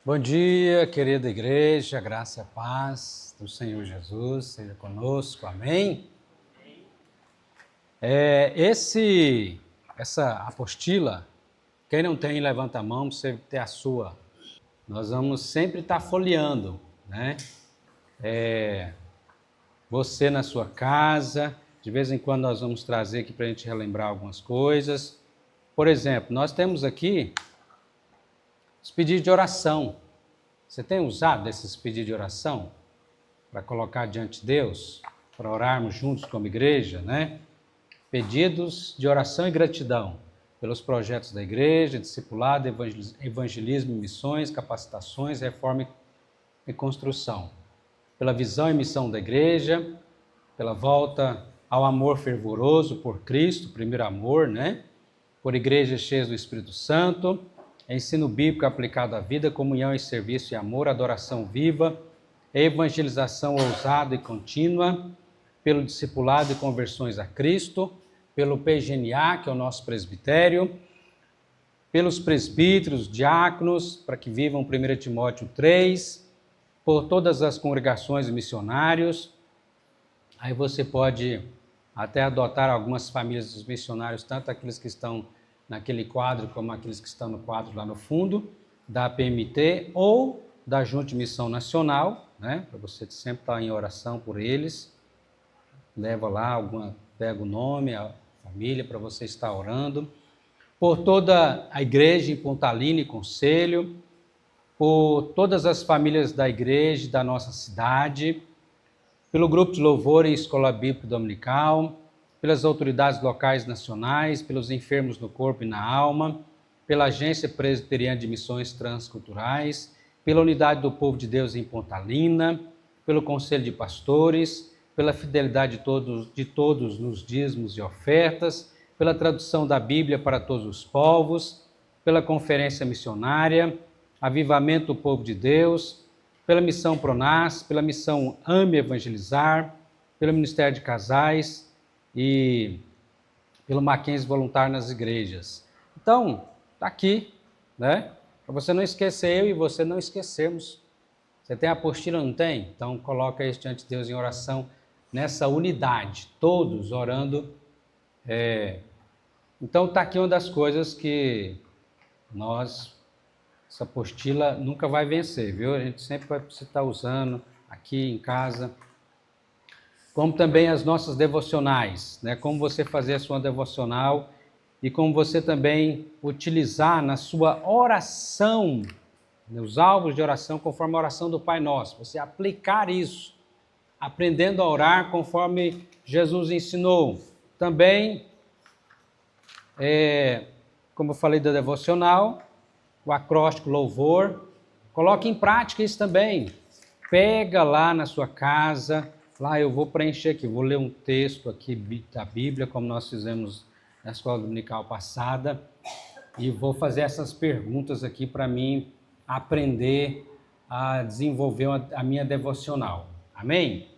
Bom dia, querida igreja, graça e a paz do Senhor Jesus, seja conosco, amém? Essa apostila, quem não tem, levanta a mão para você ter a sua. Nós vamos sempre estar folheando, né? Você na sua casa, de vez em quando nós vamos trazer aqui para a gente relembrar algumas coisas. Por exemplo, nós temos aqui os pedidos de oração. Você tem usado esses pedidos de oração para colocar diante de Deus, para orarmos juntos como igreja, né? Pedidos de oração e gratidão pelos projetos da igreja, discipulado, evangelismo e missões, capacitações, reforma e construção. Pela visão e missão da igreja, pela volta ao amor fervoroso por Cristo, primeiro amor, né? Por igrejas cheias do Espírito Santo, ensino bíblico aplicado à vida, comunhão e serviço e amor, adoração viva, evangelização ousada e contínua, pelo discipulado e conversões a Cristo, pelo PGNA, que é o nosso presbitério, pelos presbíteros, diáconos, para que vivam 1 Timóteo 3, por todas as congregações e missionários. Aí você pode até adotar algumas famílias dos missionários, tanto aqueles que estão naquele quadro como aqueles que estão no quadro lá no fundo, da PMT ou da Junta de Missão Nacional, né? Para você sempre estar em oração por eles. Leva lá, pega o nome, a família, para você estar orando. Por toda a igreja em Pontalina e Conselho, por todas as famílias da igreja da nossa cidade, pelo grupo de louvor e escola bíblica dominical, pelas autoridades locais e nacionais, pelos enfermos no corpo e na alma, pela Agência Presbiteriana de Missões Transculturais, pela unidade do povo de Deus em Pontalina, pelo Conselho de Pastores, pela fidelidade de todos nos dízimos e ofertas, pela tradução da Bíblia para todos os povos, pela conferência missionária, avivamento do povo de Deus, pela missão Pronas, pela missão Ame Evangelizar, pelo Ministério de Casais e pelo Mackenzie Voluntário nas igrejas. Então, está aqui, né? Para você não esquecer, eu e você não esquecermos. Você tem a apostila, não tem? Então, coloca isso diante de Deus em oração, nessa unidade, todos orando. Então, está aqui uma das coisas que essa apostila nunca vai vencer, viu? A gente sempre vai precisar estar usando aqui em casa. Como também as nossas devocionais, né? Como você fazer a sua devocional e como você também utilizar na sua oração, nos alvos de oração, conforme a oração do Pai Nosso. Você aplicar isso, aprendendo a orar conforme Jesus ensinou. Também, como eu falei da devocional, o acróstico louvor, coloque em prática isso também. Pega lá na sua casa, lá eu vou preencher aqui, vou ler um texto aqui da Bíblia, como nós fizemos na escola dominical passada, e vou fazer essas perguntas aqui para mim aprender a desenvolver a minha devocional. Amém?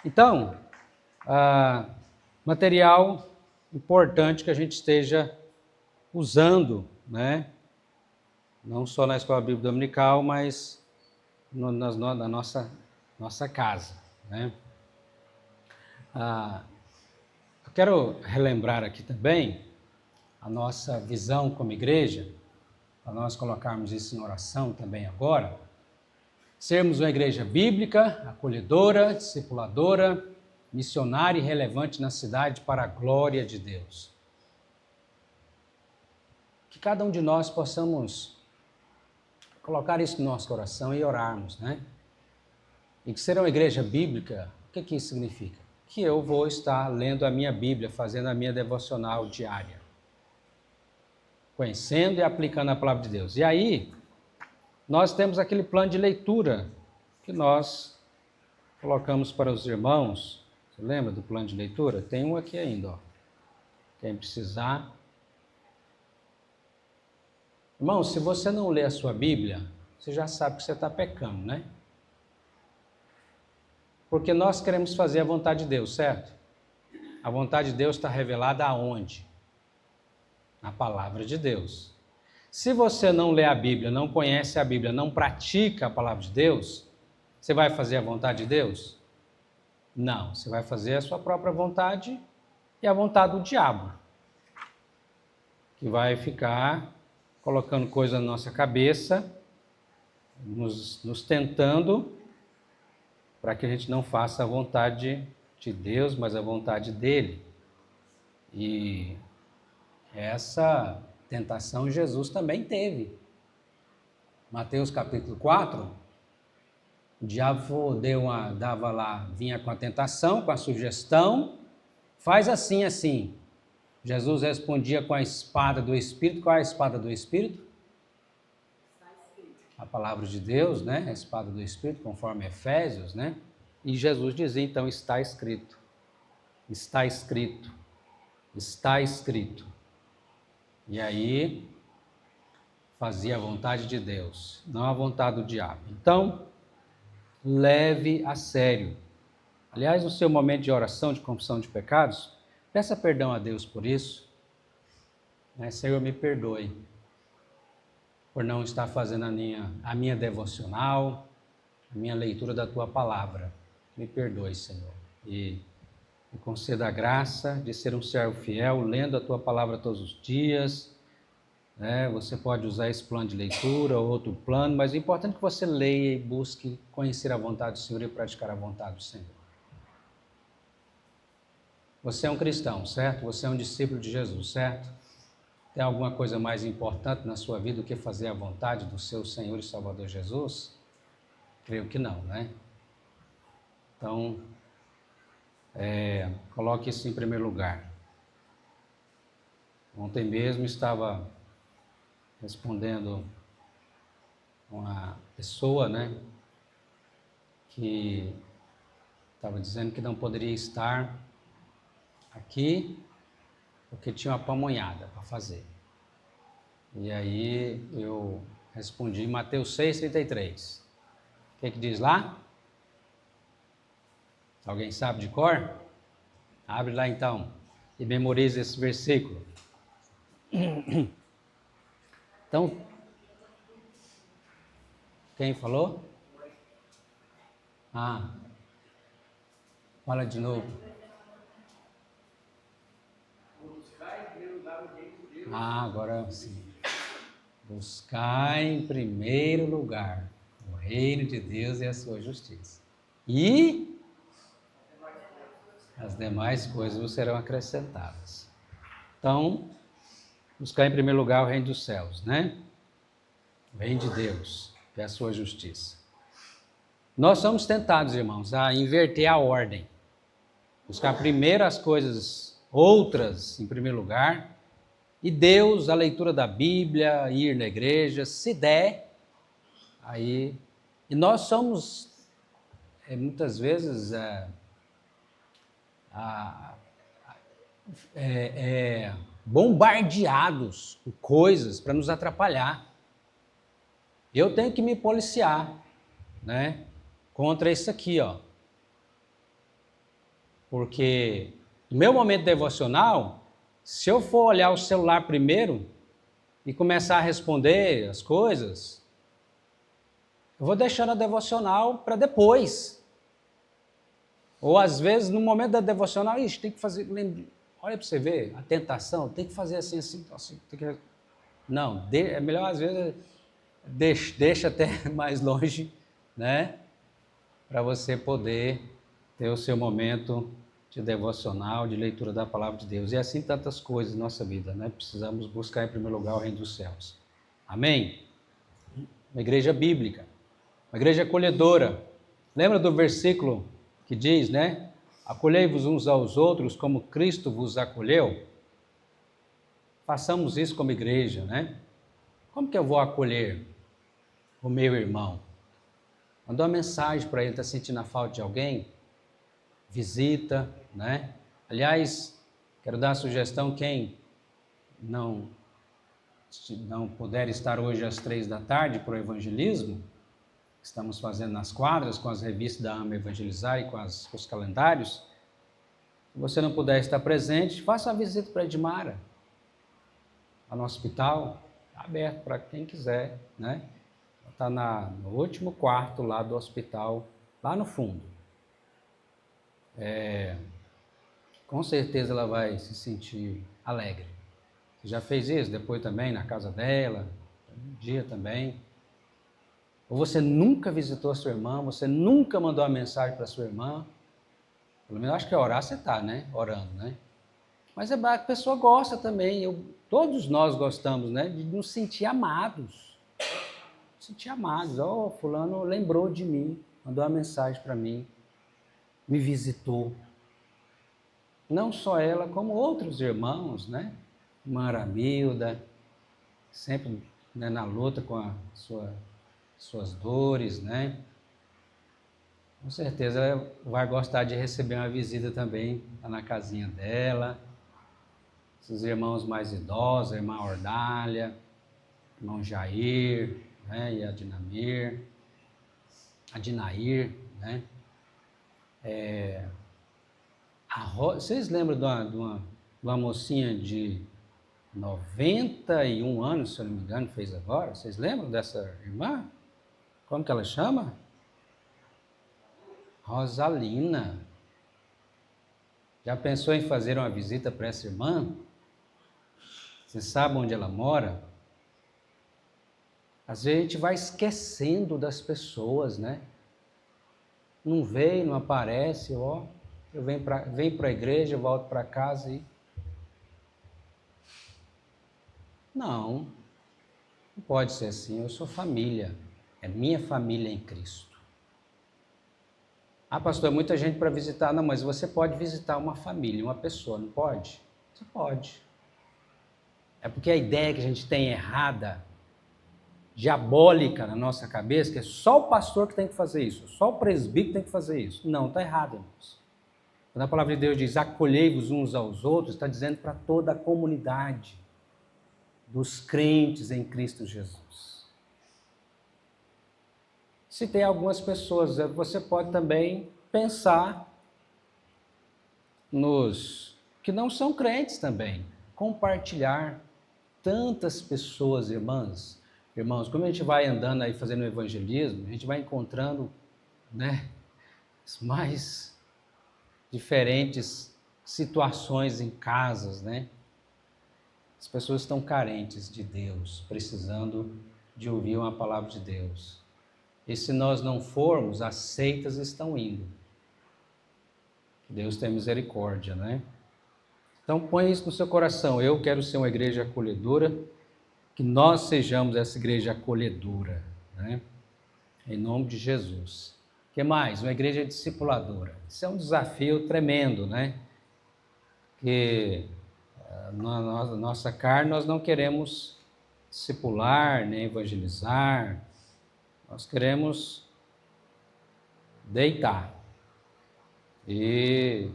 Então, material importante que a gente esteja usando, né? Não só na escola bíblica dominical, mas na nossa casa, né? Eu quero relembrar aqui também a nossa visão como igreja, para nós colocarmos isso em oração também agora, sermos uma igreja bíblica, acolhedora, discipuladora, missionária e relevante na cidade para a glória de Deus. Que cada um de nós possamos colocar isso no nosso coração e orarmos, né? E que ser uma igreja bíblica, o que isso significa? Que eu vou estar lendo a minha Bíblia, fazendo a minha devocional diária, conhecendo e aplicando a palavra de Deus. E aí, nós temos aquele plano de leitura que nós colocamos para os irmãos. Você lembra do plano de leitura? Tem um aqui ainda, ó. Quem precisar. Irmão, se você não lê a sua Bíblia, você já sabe que você está pecando, né? Porque nós queremos fazer a vontade de Deus, certo? A vontade de Deus está revelada aonde? Na palavra de Deus. Se você não lê a Bíblia, não conhece a Bíblia, não pratica a palavra de Deus, você vai fazer a vontade de Deus? Não, você vai fazer a sua própria vontade e a vontade do diabo, que vai ficar colocando coisa na nossa cabeça, nos tentando para que a gente não faça a vontade de Deus, mas a vontade dele. E essa tentação Jesus também teve. Mateus capítulo 4, o diabo vinha com a tentação, com a sugestão, faz assim, assim. Jesus respondia com a espada do Espírito. Qual é a espada do Espírito? A palavra de Deus, né? A espada do Espírito, conforme Efésios, né? E Jesus dizia, então, está escrito. Está escrito. Está escrito. E aí, fazia a vontade de Deus, não a vontade do diabo. Então, leve a sério. Aliás, no seu momento de oração, de confissão de pecados, peça perdão a Deus por isso. Senhor, me perdoe por não estar fazendo a minha devocional, a minha leitura da Tua Palavra. Me perdoe, Senhor. E me conceda a graça de ser um servo fiel, lendo a Tua Palavra todos os dias. Você pode usar esse plano de leitura ou outro plano, mas o importante é que você leia e busque conhecer a vontade do Senhor e praticar a vontade do Senhor. Você é um cristão, certo? Você é um discípulo de Jesus, certo? Tem alguma coisa mais importante na sua vida do que fazer a vontade do seu Senhor e Salvador Jesus? Creio que não, né? Então, coloque isso em primeiro lugar. Ontem mesmo estava respondendo uma pessoa, né, que estava dizendo que não poderia estar aqui porque tinha uma pamonhada para fazer. E aí eu respondi Mateus 6,33. O que diz lá? Alguém sabe de cor? Abre lá então e memorize esse versículo. Então, quem falou? Fala de novo. Agora sim. Buscar em primeiro lugar o reino de Deus e a sua justiça. E as demais coisas vos serão acrescentadas. Então, buscar em primeiro lugar o reino dos céus, né? O reino de Deus e a sua justiça. Nós somos tentados, irmãos, a inverter a ordem. Buscar primeiro as coisas outras em primeiro lugar. E Deus, a leitura da Bíblia, ir na igreja, se der, aí... E nós somos, muitas vezes, bombardeados por coisas para nos atrapalhar. Eu tenho que me policiar, né, contra isso aqui, ó. Porque no meu momento devocional, se eu for olhar o celular primeiro e começar a responder as coisas, eu vou deixando a devocional para depois. Ou às vezes, no momento da devocional, tem que fazer... Olha para você ver, a tentação, tem que fazer assim, assim, assim. Não, é melhor às vezes, deixa até mais longe, né? Para você poder ter o seu momento de devocional, de leitura da palavra de Deus. E assim tantas coisas na nossa vida, né? Precisamos buscar em primeiro lugar o reino dos céus. Amém? Uma igreja bíblica, uma igreja acolhedora. Lembra do versículo que diz, né? Acolhei-vos uns aos outros como Cristo vos acolheu. Façamos isso como igreja, né? Como que eu vou acolher o meu irmão? Mandou uma mensagem para ele, está sentindo a falta de alguém? Visita, né? Aliás, quero dar a sugestão, quem não puder estar hoje às 15h para o evangelismo, que estamos fazendo nas quadras, com as revistas da AMA Evangelizar e com os calendários, se você não puder estar presente, faça uma visita para a Edmara, lá no hospital. Está aberto para quem quiser, né? Está no último quarto lá do hospital, lá no fundo. Com certeza ela vai se sentir alegre. Você já fez isso depois também na casa dela, um dia também? Ou você nunca visitou a sua irmã, você nunca mandou uma mensagem para sua irmã? Pelo menos acho que orar você está, né? Orando, né? Mas a pessoa gosta também, todos nós gostamos, né? De nos sentir amados. Sentir amados. Oh, fulano lembrou de mim, mandou uma mensagem para mim, me visitou. Não só ela, como outros irmãos, né? Irmã Aramilda, sempre, né, na luta com suas dores, né? Com certeza ela vai gostar de receber uma visita também lá na casinha dela. Esses irmãos mais idosos, a irmã Ordália, irmão Jair, né? E a Dinair, né? Vocês lembram de uma mocinha de 91 anos, se eu não me engano, fez agora? Vocês lembram dessa irmã? Como que ela chama? Rosalina. Já pensou em fazer uma visita para essa irmã? Você sabe onde ela mora? Às vezes a gente vai esquecendo das pessoas, né? Não veio, não aparece, ó. Eu venho para a igreja, volto para casa e... Não pode ser assim. Eu sou família. É minha família em Cristo. Ah, pastor, é muita gente para visitar. Não, mas você pode visitar uma família, uma pessoa, não pode? Você pode. É porque a ideia que a gente tem errada, diabólica na nossa cabeça, que é só o pastor que tem que fazer isso, só o presbítero tem que fazer isso. Não, está errado, irmãos. Quando a palavra de Deus diz acolhei-vos uns aos outros, está dizendo para toda a comunidade dos crentes em Cristo Jesus. Se tem algumas pessoas, você pode também pensar nos que não são crentes também, compartilhar. Tantas pessoas, irmãos, como a gente vai andando aí fazendo evangelismo, a gente vai encontrando, né, as mais diferentes situações em casas, né? As pessoas estão carentes de Deus, precisando de ouvir uma palavra de Deus. E se nós não formos, as seitas estão indo. Deus tem misericórdia, né? Então põe isso no seu coração. Eu quero ser uma igreja acolhedora, que nós sejamos essa igreja acolhedora, né? Em nome de Jesus. O que mais? Uma igreja discipuladora. Isso é um desafio tremendo, né? Que na nossa carne nós não queremos discipular, nem evangelizar. Nós queremos deitar. E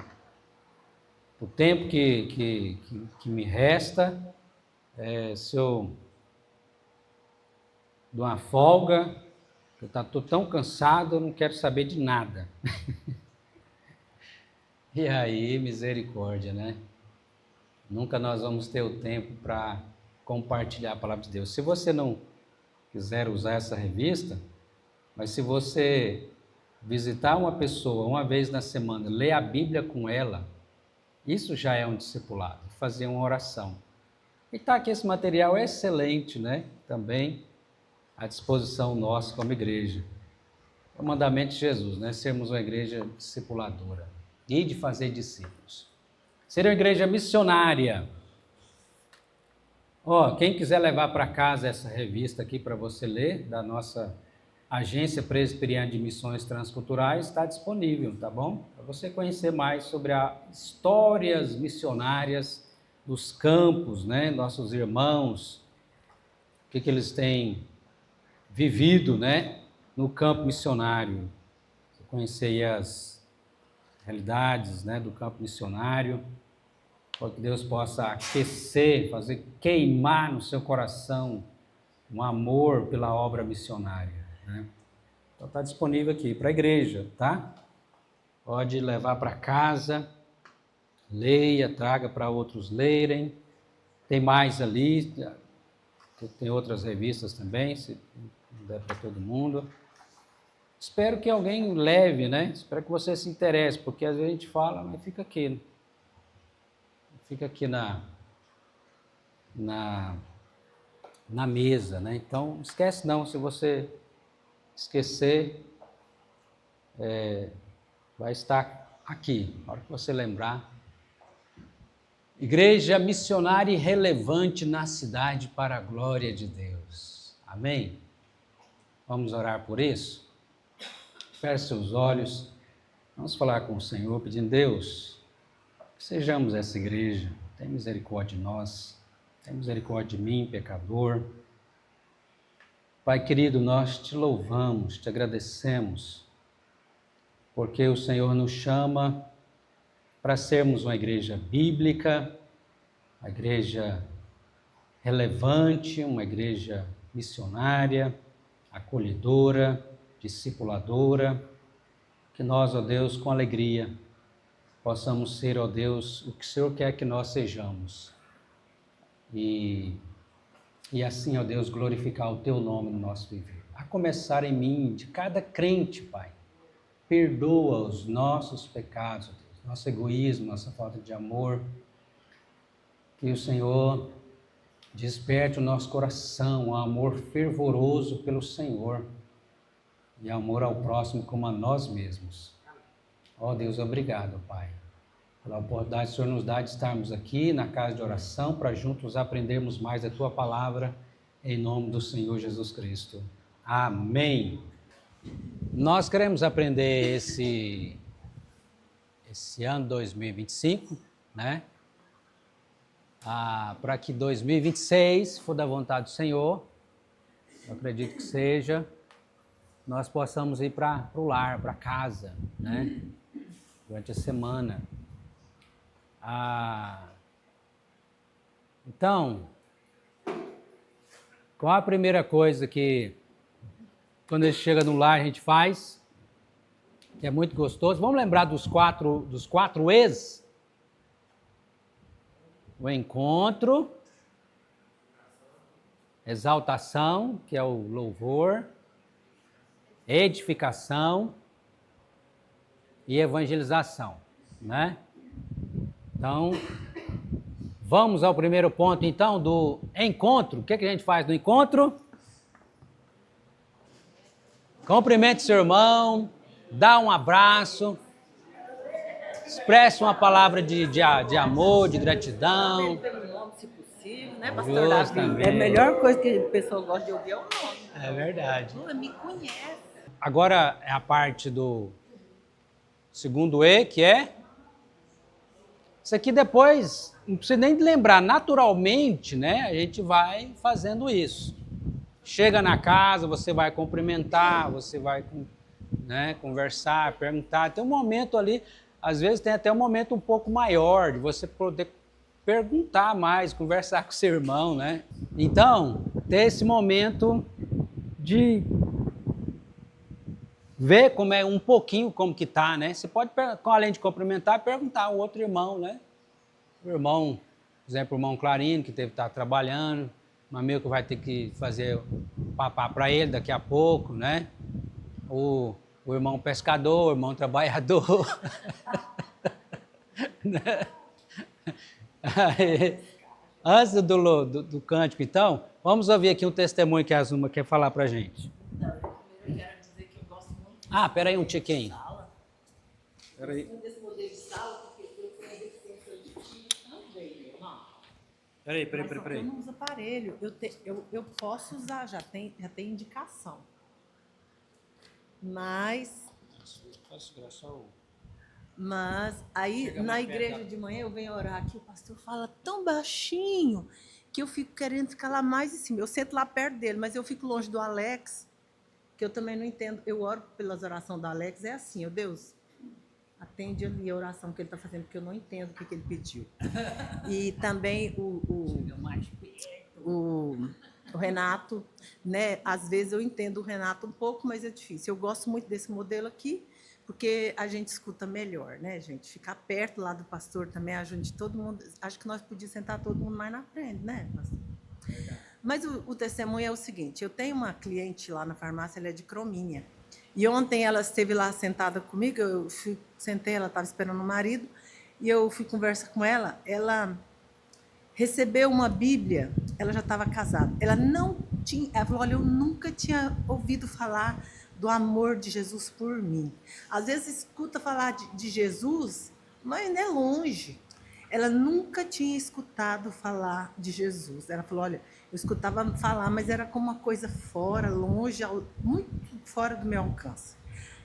o tempo que me resta, se eu dou uma folga, eu estou tão cansado, eu não quero saber de nada. E aí, misericórdia, né? Nunca nós vamos ter o tempo para compartilhar a palavra de Deus. Se você não quiser usar essa revista, mas se você visitar uma pessoa uma vez na semana, ler a Bíblia com ela, isso já é um discipulado, fazer uma oração. E tá aqui, esse material é excelente, né? Também à disposição nossa como igreja. É o mandamento de Jesus, né? Sermos uma igreja discipuladora e de fazer discípulos. Ser uma igreja missionária. Quem quiser levar para casa essa revista aqui para você ler, da nossa Agência Presbiteriana de Missões Transculturais, está disponível, tá bom? Para você conhecer mais sobre as histórias missionárias dos campos, né? Nossos irmãos, o que eles têm vivido, né? No campo missionário. Você conhecer aí as realidades, né? Do campo missionário. Para que Deus possa aquecer, fazer queimar no seu coração um amor pela obra missionária, né? Então está disponível aqui para a igreja, tá? Pode levar para casa, leia, traga para outros lerem. Tem mais ali, tem outras revistas também, se não der para todo mundo. Espero que alguém leve, né? Espero que você se interesse, porque às vezes a gente fala, mas fica aqui na mesa, né? Então, esquece não, se você esquecer, vai estar aqui, na hora que você lembrar. Igreja missionária e relevante na cidade para a glória de Deus. Amém? Vamos orar por isso? Feche seus olhos, vamos falar com o Senhor, pedindo, Deus, que sejamos essa igreja, tem misericórdia de nós, tem misericórdia de mim, pecador. Pai querido, nós te louvamos, te agradecemos, porque o Senhor nos chama para sermos uma igreja bíblica, uma igreja relevante, uma igreja missionária, acolhedora, discipuladora, que nós, ó Deus, com alegria, possamos ser, ó Deus, o que o Senhor quer que nós sejamos. E assim, ó Deus, glorificar o Teu nome no nosso viver. A começar em mim, de cada crente, Pai. Perdoa os nossos pecados, ó Deus, nosso egoísmo, nossa falta de amor. Que o Senhor desperte o nosso coração, um amor fervoroso pelo Senhor e amor ao próximo como a nós mesmos. Ó Deus, obrigado, Pai, pela oportunidade que o Senhor nos dá de estarmos aqui na casa de oração para juntos aprendermos mais da Tua palavra, em nome do Senhor Jesus Cristo. Amém. Nós queremos aprender esse ano 2025, né? Para que 2026, se for da vontade do Senhor, eu acredito que seja, nós possamos ir para o lar, para casa, né? Durante a semana. Então, qual a primeira coisa que, quando a gente chega no lar, a gente faz, que é muito gostoso? Vamos lembrar dos quatro E's? O encontro, exaltação, que é o louvor, edificação e evangelização, né? Então, vamos ao primeiro ponto, então, do encontro. O que a gente faz no encontro? Cumprimente seu irmão, dá um abraço, expressa uma palavra de amor, de gratidão. Pelo nome, se possível, né, pastor Davi? É a melhor coisa que a pessoa gosta de ouvir é o nome. É verdade. Me conhece. Agora é a parte do segundo E, que é... Isso aqui depois, não precisa nem lembrar, naturalmente, né? A gente vai fazendo isso. Chega na casa, você vai cumprimentar, você vai, né, conversar, perguntar. Tem um momento ali, às vezes tem até um momento um pouco maior, de você poder perguntar mais, conversar com seu irmão, né? Então, ter esse momento de ver como é um pouquinho como que tá, né? Você pode, além de cumprimentar, perguntar ao outro irmão, né? O irmão, por exemplo, o irmão Clarino, que teve que estar trabalhando, um amigo que vai ter que fazer papá para ele daqui a pouco, né? O irmão pescador, o irmão trabalhador. Antes do cântico, então, vamos ouvir aqui um testemunho que a Azuma quer falar para a gente. Eu quero dizer que eu gosto muito Peraí, um tiquinho. sala. Peraí. Desse modelo de sala, porque eu tenho a deficiência auditiva também, meu irmão. Peraí. Eu não uso aparelho. Eu posso usar, já tem indicação. Mas aí na igreja de manhã eu venho orar aqui, o pastor fala tão baixinho que eu fico querendo ficar lá mais em cima. Eu sento lá perto dele, mas eu fico longe do Alex, que eu também não entendo. Eu oro pelas orações do Alex, é assim, Deus, atende ali a oração que ele está fazendo, porque eu não entendo o que ele pediu. E também o Renato, né? Às vezes eu entendo o Renato um pouco, mas é difícil. Eu gosto muito desse modelo aqui, porque a gente escuta melhor, né, gente? Ficar perto lá do pastor também ajuda todo mundo. Acho que nós podíamos sentar todo mundo mais na frente, né, pastor? Mas o testemunho é o seguinte, eu tenho uma cliente lá na farmácia, ela é de Crominha. E ontem ela esteve lá sentada comigo, sentei, ela estava esperando o marido, e eu fui conversar com ela, ela recebeu uma Bíblia, ela já estava casada. Ela falou, olha, eu nunca tinha ouvido falar do amor de Jesus por mim. Às vezes escuta falar de Jesus, mas não é longe. Ela nunca tinha escutado falar de Jesus. Ela falou, olha, eu escutava falar, mas era como uma coisa fora, longe, muito fora do meu alcance.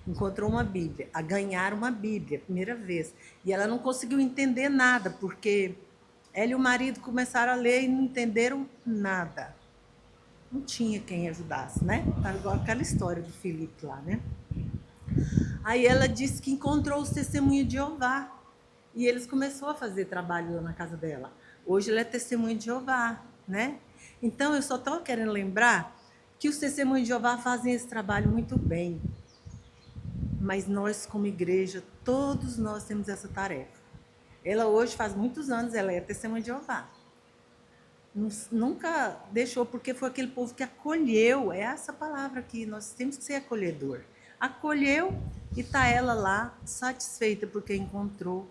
Encontrou uma Bíblia, a ganhar uma Bíblia, primeira vez. E ela não conseguiu entender nada, porque ela e o marido começaram a ler e não entenderam nada. Não tinha quem ajudasse, né? Tá igual aquela história do Felipe lá, né? Aí ela disse que encontrou os testemunhos de Jeová. E eles começaram a fazer trabalho lá na casa dela. Hoje ela é testemunha de Jeová, né? Então, eu só estou querendo lembrar que os testemunhos de Jeová fazem esse trabalho muito bem. Mas nós, como igreja, todos nós temos essa tarefa. Ela hoje faz muitos anos, ela é testemunha de Jeová. Nunca deixou, porque foi aquele povo que acolheu, é essa palavra aqui, nós temos que ser acolhedor. Acolheu e está ela lá satisfeita porque encontrou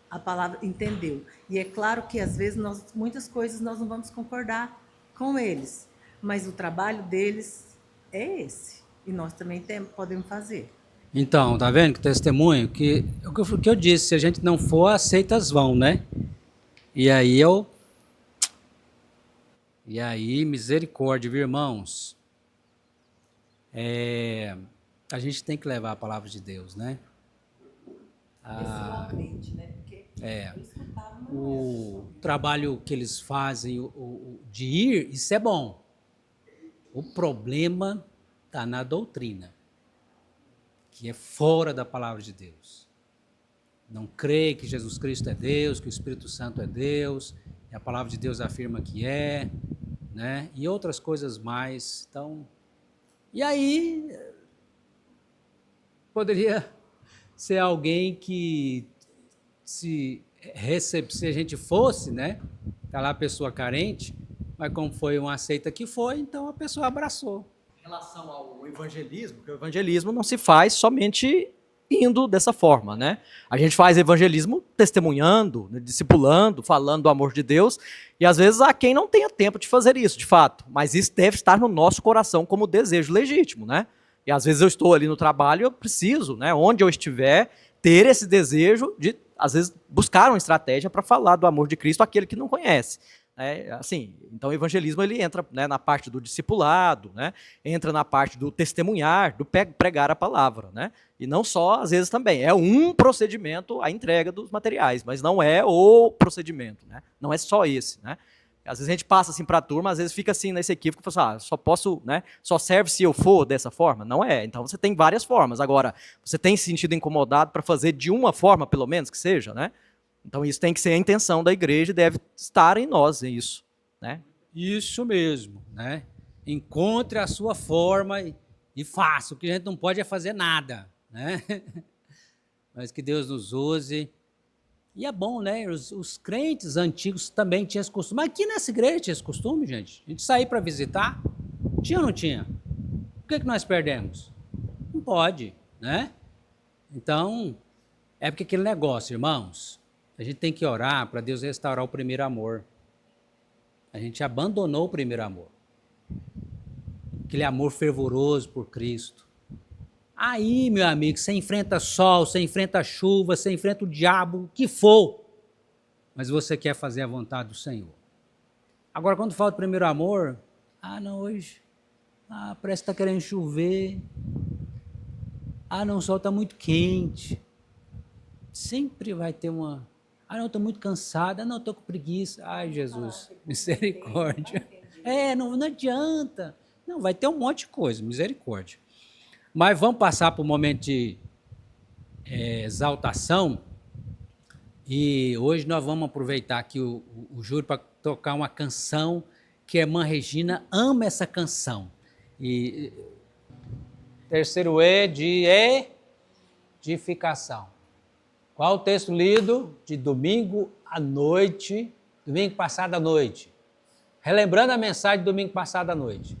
a palavra, entendeu. E é claro que às vezes muitas coisas nós não vamos concordar com eles, mas o trabalho deles é esse, e nós também podemos fazer. Então, tá vendo que testemunho? O que eu disse, se a gente não for, aceitas vão, né? E aí, misericórdia, viu, irmãos? A gente tem que levar a palavra de Deus, né? Pessoalmente, né? Porque o trabalho que eles fazem de ir, isso é bom. O problema está na doutrina, que é fora da palavra de Deus. Não crê que Jesus Cristo é Deus, que o Espírito Santo é Deus, e a palavra de Deus afirma que é, né? E outras coisas mais. Então, e aí poderia ser alguém que se a gente fosse, né? Tá lá a pessoa carente, mas como foi uma seita que foi, então a pessoa abraçou. Em relação ao evangelismo, porque o evangelismo não se faz somente indo dessa forma, né? A gente faz evangelismo testemunhando, né, discipulando, falando do amor de Deus, e às vezes há quem não tenha tempo de fazer isso, de fato, mas isso deve estar no nosso coração como desejo legítimo, né? E às vezes eu estou ali no trabalho, eu preciso, né, onde eu estiver, ter esse desejo de, às vezes, buscar uma estratégia para falar do amor de Cristo àquele que não conhece. Assim, então o evangelismo ele entra, né, na parte do discipulado, né, entra na parte do testemunhar, do pregar a palavra, né, e não só, às vezes também, é um procedimento a entrega dos materiais, mas não é o procedimento, né, não é só esse, né. Às vezes a gente passa assim para a turma, às vezes fica assim nesse equívoco, fala assim, só posso, né, só serve se eu for dessa forma? Não é, então você tem várias formas. Agora, você tem se sentido incomodado para fazer de uma forma, pelo menos, que seja, né? Então isso tem que ser a intenção da igreja e deve estar em nós, isso, né? Isso mesmo, né? Encontre a sua forma e faça. O que a gente não pode é fazer nada, né? Mas que Deus nos use. E é bom, né? Os crentes antigos também tinham esse costume. Mas aqui nessa igreja tinha esse costume, gente. A gente sair para visitar. Tinha ou não tinha? Por que nós perdemos? Não pode, né? Então, é porque aquele negócio, irmãos, a gente tem que orar para Deus restaurar o primeiro amor. A gente abandonou o primeiro amor. Aquele amor fervoroso por Cristo. Aí, meu amigo, você enfrenta sol, você enfrenta chuva, você enfrenta o diabo, o que for, mas você quer fazer a vontade do Senhor. Agora, quando fala do primeiro amor, não, hoje, parece que está querendo chover, não, o sol está muito quente, sempre vai ter uma, não, estou muito cansada, não, estou com preguiça, ai, Jesus, misericórdia. Não adianta, não, vai ter um monte de coisa, misericórdia. Mas vamos passar para o momento de exaltação, e hoje nós vamos aproveitar aqui o Júlio para tocar uma canção que a irmã Regina ama essa canção. E terceiro de edificação. Qual o texto lido de domingo à noite, domingo passado à noite? Relembrando a mensagem do domingo passado à noite.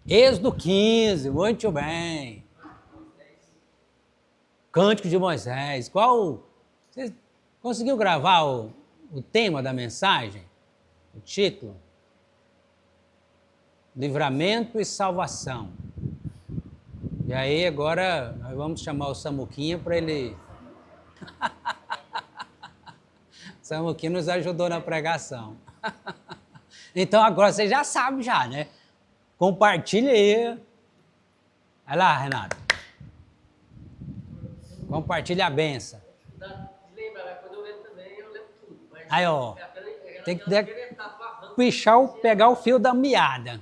Êxodo 15, muito bem. Cântico de Moisés. Você conseguiu gravar o tema da mensagem? O título? Livramento e salvação. E aí agora nós vamos chamar o Samuquinha para ele... O Samuquinha nos ajudou na pregação. Então agora você já sabe já, né? Compartilha aí. Vai lá, Renato. Compartilha a benção. Quando eu lembro também, eu lembro tudo. Aí, ó. Tem que pegar o fio da meada.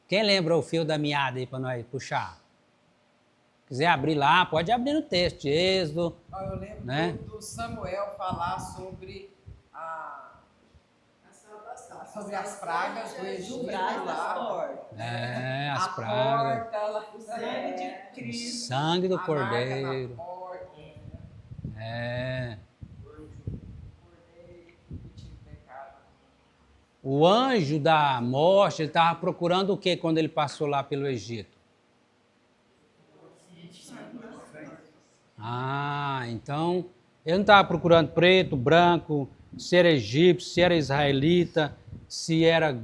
Quem lembra o fio da meada aí para nós puxar? Quiser abrir lá, pode abrir no texto de Êxodo. Eu lembro, né? do Samuel falar sobre sobre as pragas do Egito lá. As A pragas. porta, lá, O sangue de O Cristo. sangue do a marca na cordeiro. porta, É. cordeiro que tinha pecado. O anjo da morte, ele estava procurando o que quando ele passou lá pelo Egito? Então, ele não estava procurando preto, branco, se era egípcio, se era israelita, se era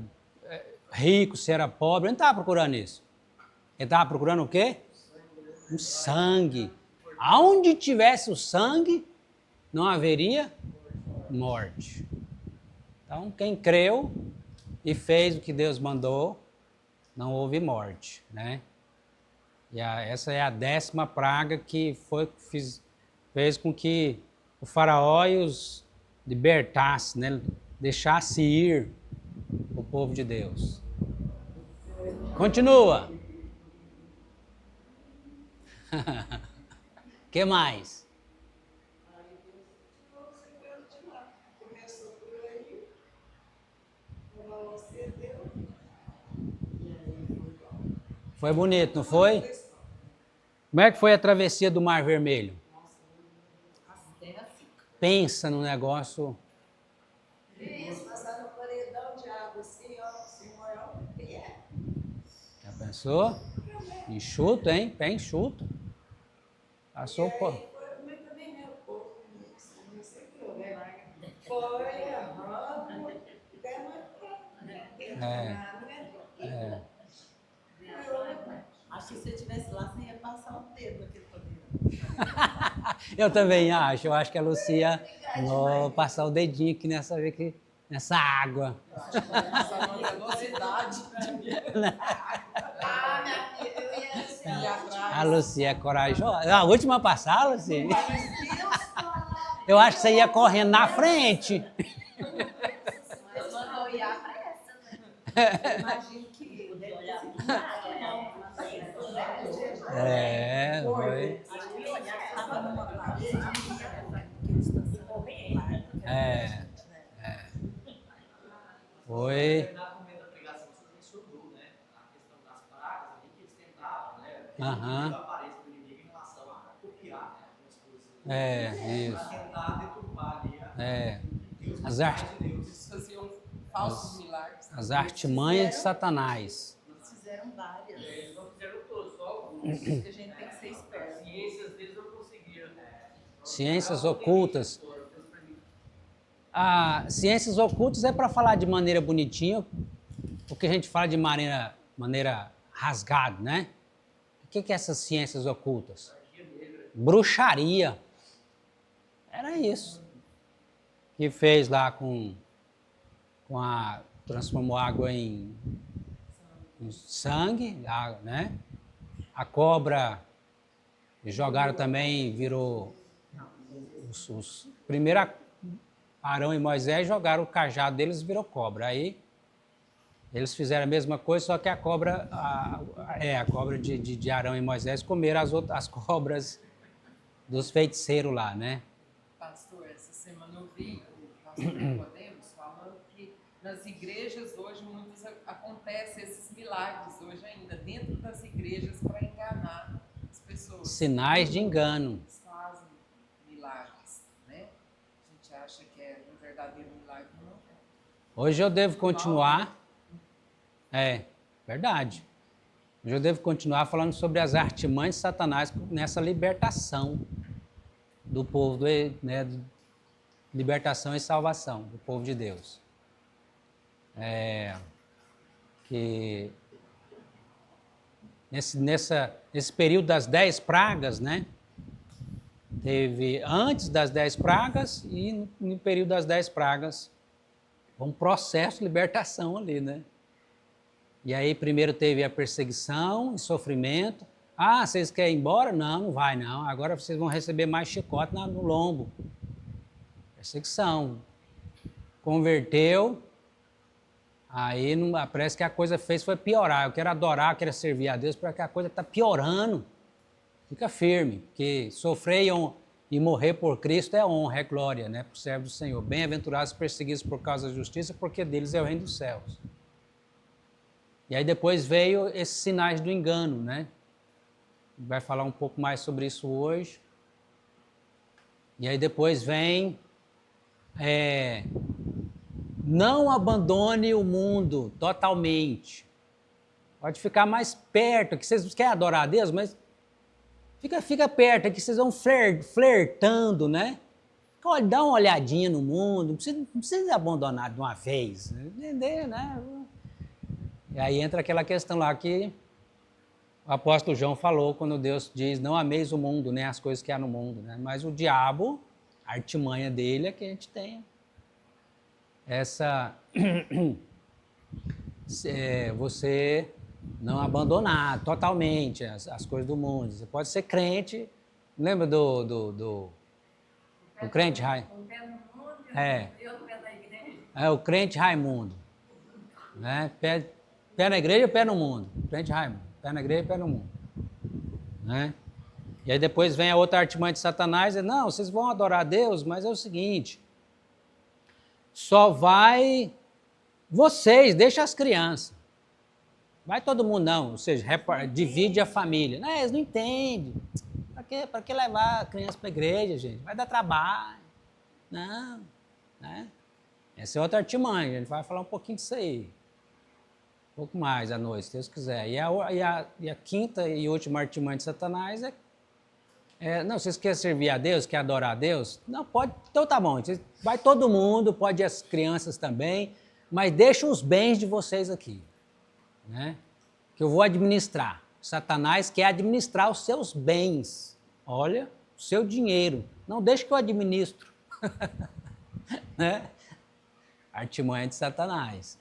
rico, se era pobre. Ele não estava procurando isso. Ele estava procurando o quê? O sangue. Aonde tivesse o sangue, não haveria morte. Então, quem creu e fez o que Deus mandou, não houve morte, né? E essa é a 10ª praga que fez com que o faraó os libertasse, né? Deixasse ir o povo de Deus. Continua. Que mais? Foi bonito, não foi? Como é que foi a travessia do Mar Vermelho? Pensa no negócio. Isso, passar no paredão de água assim, ó, Senhor, ó, Já pensou? Enxuto, hein? Pé enxuto. Passou por... mas também não é pouco, não sei o que eu lembro. Foi, até mais Acho que se você estivesse lá, você ia passar o dedo naquele padeiro. Eu também acho. Eu acho que a Lucia vou passar o dedinho aqui nessa água. Essa velocidade Ah, minha filha, eu ia assim, de ir atrás. A Lucia é corajosa. A última a passar, Lucia? Eu acho que você ia correndo na frente. mas mandou ir à pressa, né? Imagino que Foi. estava numa praça. Foi. Na primeira pregação você mencionou, né? A questão das pragas ali que eles tentavam, né? Aham. A aparência do inimigo em relação a copiar, né? Algumas coisas. Isso. Para tentar deturpar ali Deus, As a artes. vontade de Deus. Eles faziam falsos milagres. As artimanhas de Satanás. Eles fizeram várias. Eles não fizeram todos, só alguns. Que a gente tem que ser esperto. As ciências deles não conseguiam. Ciências ocultas. Ciências ocultas é para falar de maneira bonitinha, o que a gente fala de maneira rasgada, né? O que é essas ciências ocultas? Bruxaria. Era isso. Que fez lá transformou água em sangue, né? A cobra jogaram também, virou primeiro Arão e Moisés jogaram o cajado deles e virou cobra. Aí eles fizeram a mesma coisa, só que a cobra, a cobra de Arão e Moisés comeram as cobras dos feiticeiros lá, né? Pastor, essa semana eu vi o pastor Nicodemus falando que nas igrejas hoje muitos acontecem esses milagres hoje ainda dentro das igrejas para enganar as pessoas. Sinais de engano. Eles fazem milagres, né? A gente acha que é um verdadeiro milagre, não é? Hoje eu devo continuar. É, verdade. Hoje eu devo continuar falando sobre as artimanhas de Satanás nessa libertação do povo, né, libertação e salvação do povo de Deus. Que nesse período das 10 pragas, né? Teve antes das 10 pragas e no período das 10 pragas um processo de libertação ali, né? E aí primeiro teve a perseguição e sofrimento. Ah, vocês querem ir embora? Não, não vai não. Agora vocês vão receber mais chicote no lombo. Perseguição. Converteu. Aí parece que a coisa fez foi piorar. Eu quero adorar, eu quero servir a Deus, porque a coisa está piorando. Fica firme, porque sofrer e morrer por Cristo é honra, é glória, né, para o servo do Senhor. Bem-aventurados perseguidos por causa da justiça, porque deles é o reino dos céus. E aí depois veio esses sinais do engano, né? Vai falar um pouco mais sobre isso hoje. E aí depois vem... não abandone o mundo totalmente. Pode ficar mais perto, que vocês querem adorar a Deus, mas fica perto, que vocês vão flertando, né? Olha, dá uma olhadinha no mundo, não precisa abandonar de uma vez, entender, né? E aí entra aquela questão lá que o apóstolo João falou quando Deus diz, não ameis o mundo, nem as coisas que há no mundo, né? Mas o diabo, a artimanha dele é que a gente tenha você não abandonar totalmente as coisas do mundo. Você pode ser crente, lembra do crente Raimundo? Um pé no mundo É. e outro pé na igreja. É o crente Raimundo. Né? Pé na igreja e pé no mundo. Crente Raimundo. Pé na igreja e pé no mundo. Né? E aí depois vem a outra artimanha de Satanás e não, vocês vão adorar a Deus, mas é o seguinte, só vai vocês, deixa as crianças. Vai todo mundo não, ou seja, divide a família. Não, eles não entendem. Para que levar a criança para a igreja, gente? Vai dar trabalho. Não, né? Essa é outra artimanha, a gente vai falar um pouquinho disso aí. Um pouco mais à noite, se Deus quiser. E a quinta e última artimanha de Satanás não, vocês querem servir a Deus, querem adorar a Deus? Não, pode, então tá bom, vai todo mundo, pode as crianças também, mas deixa os bens de vocês aqui, né? Que eu vou administrar. Satanás quer administrar os seus bens, olha, o seu dinheiro, não deixa que eu administro, né? Artimanha de Satanás.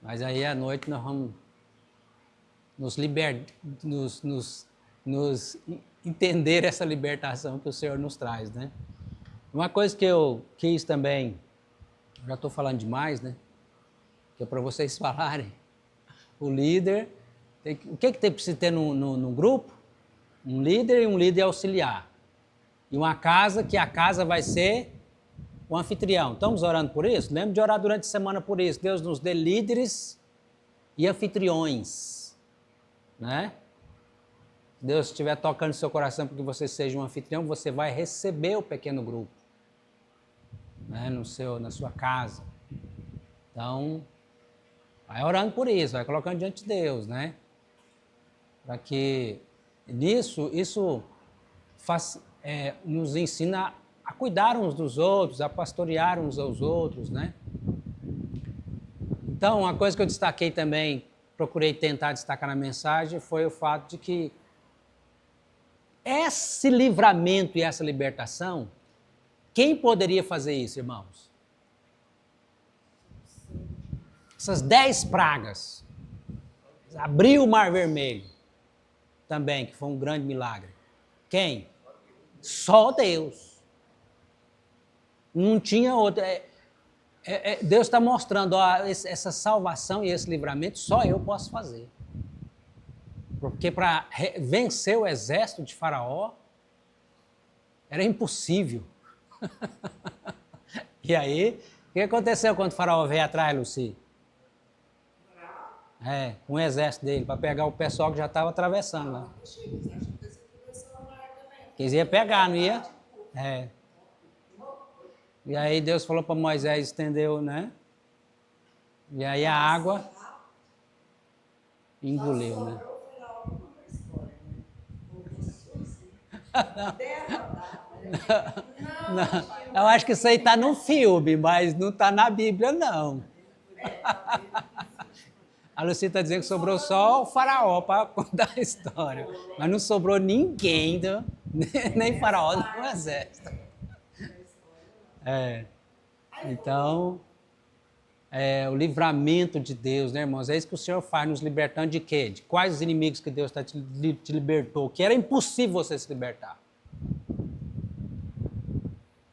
Mas aí à noite nós vamos nos entender essa libertação que o Senhor nos traz, né? Uma coisa que eu quis também, já estou falando demais, né? Que é para vocês falarem. O líder, o que precisa ter no grupo? Um líder e um líder auxiliar. E uma casa, que a casa vai ser o anfitrião. Estamos orando por isso? Lembre de orar durante a semana por isso. Deus nos dê líderes e anfitriões, né? Se Deus estiver tocando no seu coração para que você seja um anfitrião, você vai receber o pequeno grupo, né, na sua casa. Então, vai orando por isso, vai colocando diante de Deus, né? Para que isso nos ensina a cuidar uns dos outros, a pastorear uns aos outros, né? Então, uma coisa que eu destaquei também, procurei tentar destacar na mensagem, foi o fato de que esse livramento e essa libertação, quem poderia fazer isso, irmãos? Essas 10 pragas. Abriu o Mar Vermelho também, que foi um grande milagre. Quem? Só Deus. Não tinha outro. Deus está mostrando, essa salvação e esse livramento só eu posso fazer. Porque para vencer o exército de Faraó era impossível. E aí, o que aconteceu quando o Faraó veio atrás, Luci? Com o exército dele, para pegar o pessoal que já estava atravessando lá. Quis ia pegar, não ia? E aí Deus falou para Moisés, estendeu, né? E aí a água engoliu, né? Não, eu acho que isso aí está no filme, mas não está na Bíblia, não. A Lucy está dizendo que sobrou só o faraó para contar a história. Mas não sobrou ninguém, nem faraó do exército. Então, o livramento de Deus, né, irmãos? É isso que o Senhor faz, nos libertando de quê? De quais os inimigos que Deus te libertou? Que era impossível você se libertar.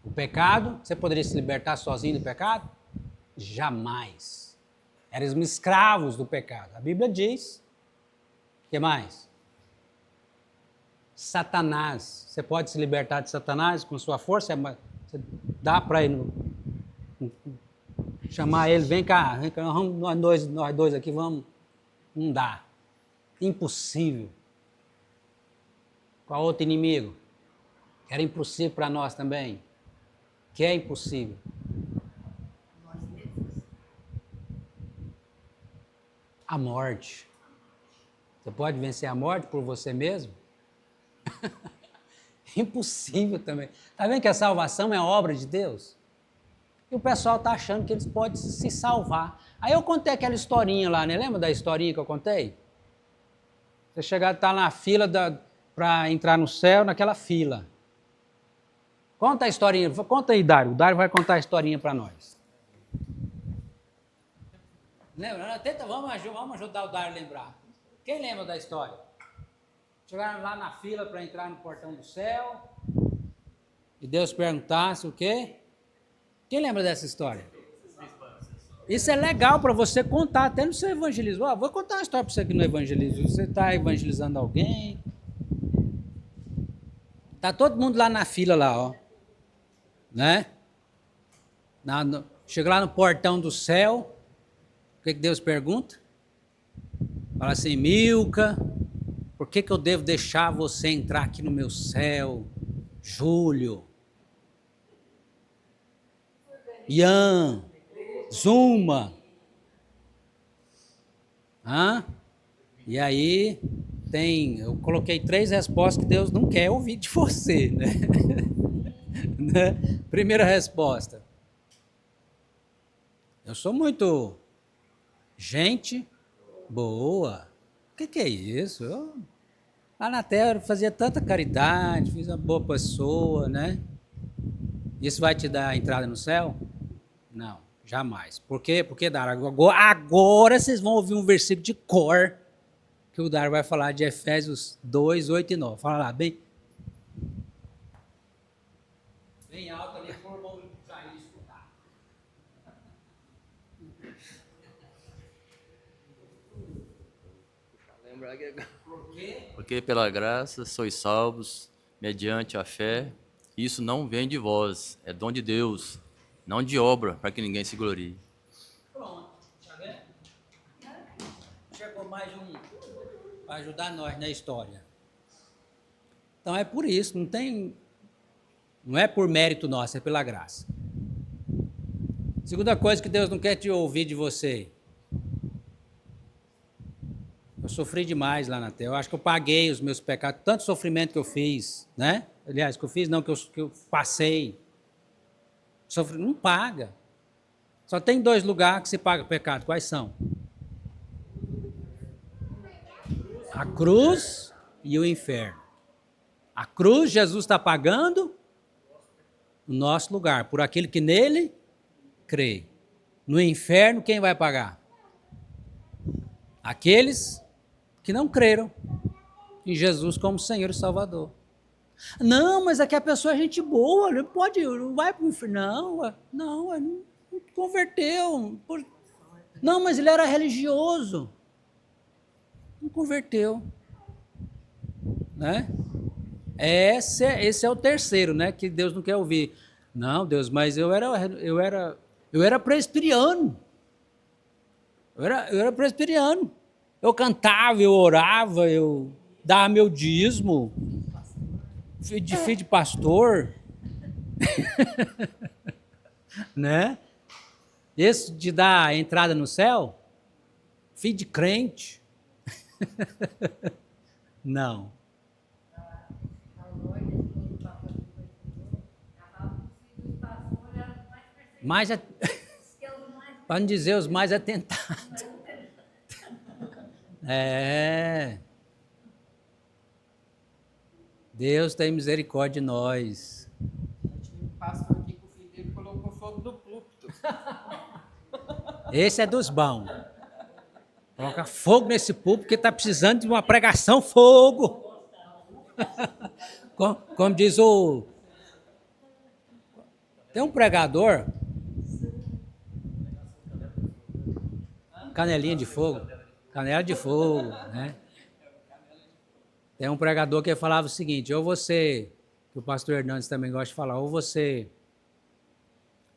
O pecado, você poderia se libertar sozinho do pecado? Jamais. Éramos escravos do pecado. A Bíblia diz. O que mais? Satanás. Você pode se libertar de Satanás com sua força? Você dá para ele chamar ele, vem cá, nós dois aqui vamos. Não dá. Impossível. Qual outro inimigo? Era impossível para nós também. Que é impossível. A morte. Você pode vencer a morte por você mesmo? Impossível também. Está vendo que a salvação é obra de Deus? E o pessoal está achando que eles podem se salvar. Aí eu contei aquela historinha lá, né? Lembra da historinha que eu contei? Você chegar, está na fila para entrar no céu, naquela fila. Conta a historinha. Conta aí, Dário. O Dário vai contar a historinha para nós. Lembra? Vamos ajudar o Dário a lembrar. Quem lembra da história? Chegaram lá na fila para entrar no portão do céu. E Deus perguntasse o quê? Quem lembra dessa história? Isso é legal para você contar, até no seu evangelismo. Vou contar uma história para você aqui no evangelismo. Você está evangelizando alguém. Está todo mundo lá na fila, lá, ó. Né? Chega lá no portão do céu. O que Deus pergunta? Fala assim, Milka, por que eu devo deixar você entrar aqui no meu céu? Júlio. Ian, Zuma. E aí eu coloquei 3 respostas que Deus não quer ouvir de você, né? Primeira resposta. Eu sou muito gente boa. O que é isso? Lá na terra eu fazia tanta caridade, fiz uma boa pessoa, né? Isso vai te dar a entrada no céu? Não, jamais. Por quê? Porque agora vocês vão ouvir um versículo de cor que o Dário vai falar de Efésios 2, 8 e 9. Fala lá, bem alto ali, por bom sair e escutar. Por quê? Porque pela graça sois salvos, mediante a fé. Isso não vem de vós, é dom de Deus, não de obra, para que ninguém se glorie. Pronto, tá vendo? Chegou mais um para ajudar nós na história. Então é por isso, não é por mérito nosso, é pela graça. Segunda coisa que Deus não quer te ouvir de você. Eu sofri demais lá na terra. Eu acho que eu paguei os meus pecados, tanto sofrimento que eu fiz, né? Aliás, que eu fiz, não, que eu passei. Não paga. Só tem 2 lugares que se paga pecado. Quais são? A cruz e o inferno. A cruz, Jesus está pagando o nosso lugar, por aquele que nele crê. No inferno, quem vai pagar? Aqueles que não creram em Jesus como Senhor e Salvador. Não, mas aqui a pessoa é gente boa, não vai para o inferno. Não converteu. Não, mas ele era religioso. Não converteu. Né? Esse é o terceiro, né? Que Deus não quer ouvir. Não, Deus, mas eu era presbiteriano. Eu era presbiteriano. Eu cantava, eu orava, eu dava meu dízimo. Filho de pastor. Né? Esse de dar entrada no céu? Filho de crente. Não. Mais para não dizer os mais atentados. É. Deus tem misericórdia de nós. Tinha um pastor aqui que o filho dele colocou fogo no púlpito. Esse é dos bons. Coloca fogo nesse púlpito porque está precisando de uma pregação fogo. Como diz o... Tem um pregador... Canelinha de fogo. Canela de fogo, né? Tem um pregador que falava o seguinte, ou você, que o pastor Hernandes também gosta de falar, ou você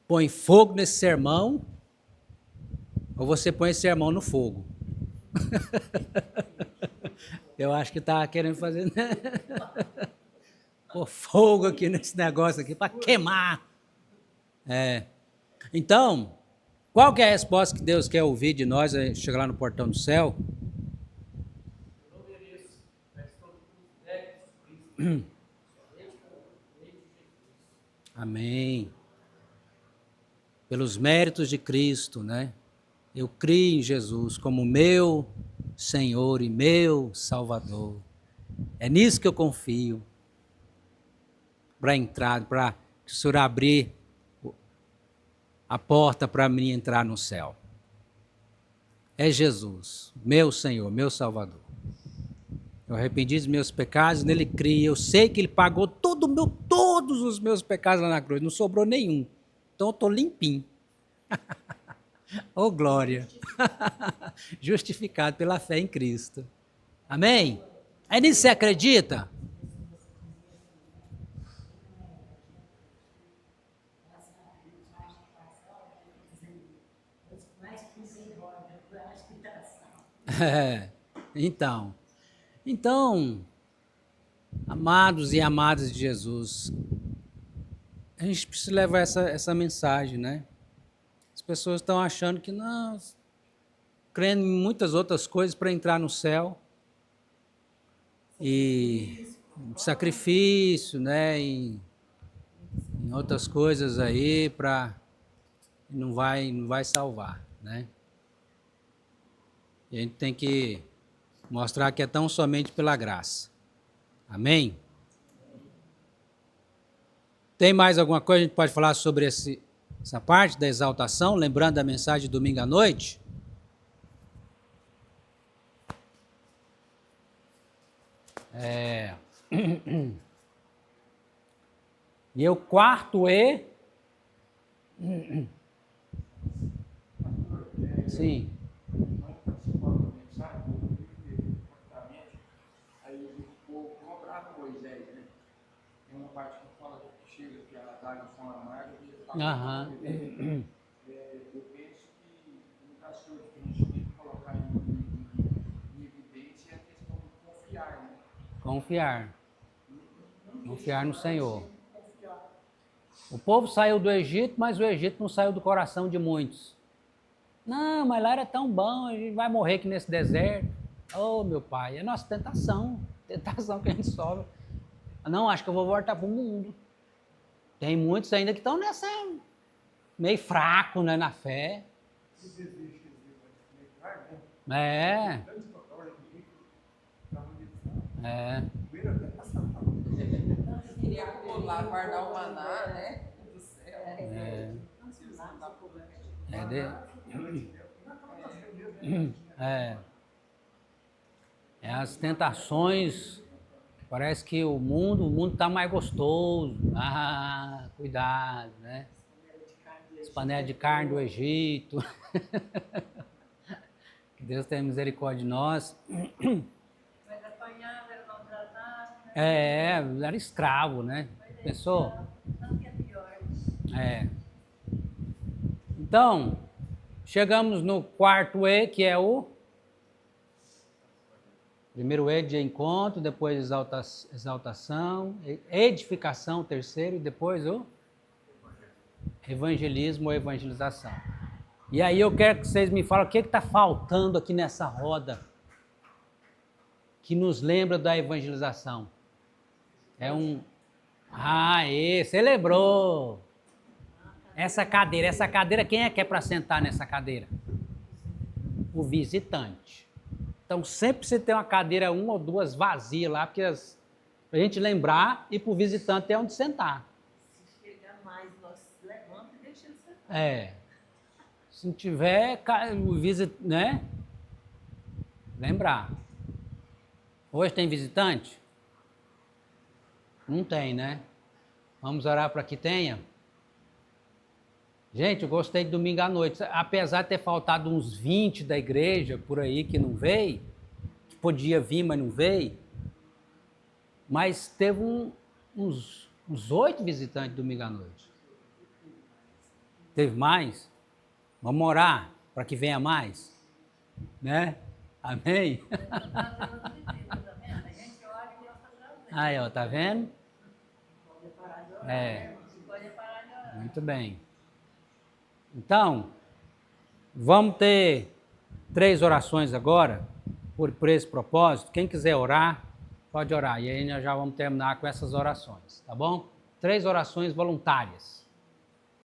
põe fogo nesse sermão, ou você põe esse sermão no fogo. Eu acho que está querendo fazer... Né? Pôr fogo aqui nesse negócio aqui, para queimar. É. Então, qual que é a resposta que Deus quer ouvir de nós, chegar lá no portão do céu? Amém. Pelos méritos de Cristo, né? Eu creio em Jesus como meu Senhor e meu Salvador. É nisso que eu confio. Para entrar, para que o Senhor abrir a porta para mim entrar no céu. É Jesus, meu Senhor, meu Salvador. Eu arrependi dos meus pecados, nele criei. Eu sei que ele pagou todos os meus pecados lá na cruz, não sobrou nenhum. Então eu estou limpinho. Oh, glória! Justificado pela fé em Cristo. Amém? É nisso que você acredita? É, então, amados e amadas de Jesus, a gente precisa levar essa mensagem, né? As pessoas estão achando que não, crendo em muitas outras coisas para entrar no céu, e sacrifício, né? Em outras coisas aí, não vai salvar, né? E a gente tem que mostrar que é tão somente pela graça. Amém? Tem mais alguma coisa que a gente pode falar sobre essa parte da exaltação, lembrando da mensagem de domingo à noite? E o quarto E... Sim. Aí o cobrava Moisés, né? Tem uma parte que fala que chega que a águas são amargas e ele fala Aham. eu penso que uma das coisas que a gente tem que colocar em evidência é a questão de confiar, né? Confiar. Confiar no Senhor. O povo saiu do Egito, mas o Egito não saiu do coração de muitos. Não, mas lá era tão bom, a gente vai morrer aqui nesse deserto. Oh, meu pai, é nossa tentação que a gente sofre. Não, acho que eu vou voltar para o mundo. Tem muitos ainda que estão nessa, meio fraco, né, na fé. É. Queria acumular, guardar o maná, né? Do céu. É as tentações. Parece que o mundo está mais gostoso. Ah, cuidado, né? As panelas de carne do Egito. Que Deus tenha misericórdia de nós. Mas apanhava, era maltratado. Era escravo, né? Pensou? Não que é pior. Então, chegamos no quarto E, que é o primeiro E de encontro, depois exaltação, edificação, terceiro, e depois o Evangelismo ou evangelização. E aí eu quero que vocês me falem o que está faltando aqui nessa roda que nos lembra da evangelização. É um... você lembrou! Essa cadeira, quem é que é para sentar nessa cadeira? O visitante. Então sempre você tem uma cadeira, uma ou duas vazias lá, para a gente lembrar e para o visitante ter onde sentar. Se chegar mais, nós levantamos e deixamos ele sentar. Se não tiver, né? Lembrar. Hoje tem visitante? Não tem, né? Vamos orar para que tenha? Gente, eu gostei de domingo à noite. Apesar de ter faltado uns 20 da igreja por aí que não veio, que podia vir, mas não veio, mas teve uns 8 visitantes domingo à noite. Teve mais? Vamos orar para que venha mais? Né? Amém? Aí, ó, tá vendo? Muito bem. Então, vamos ter 3 orações agora, por esse propósito. Quem quiser orar, pode orar. E aí nós já vamos terminar com essas orações, tá bom? 3 orações voluntárias.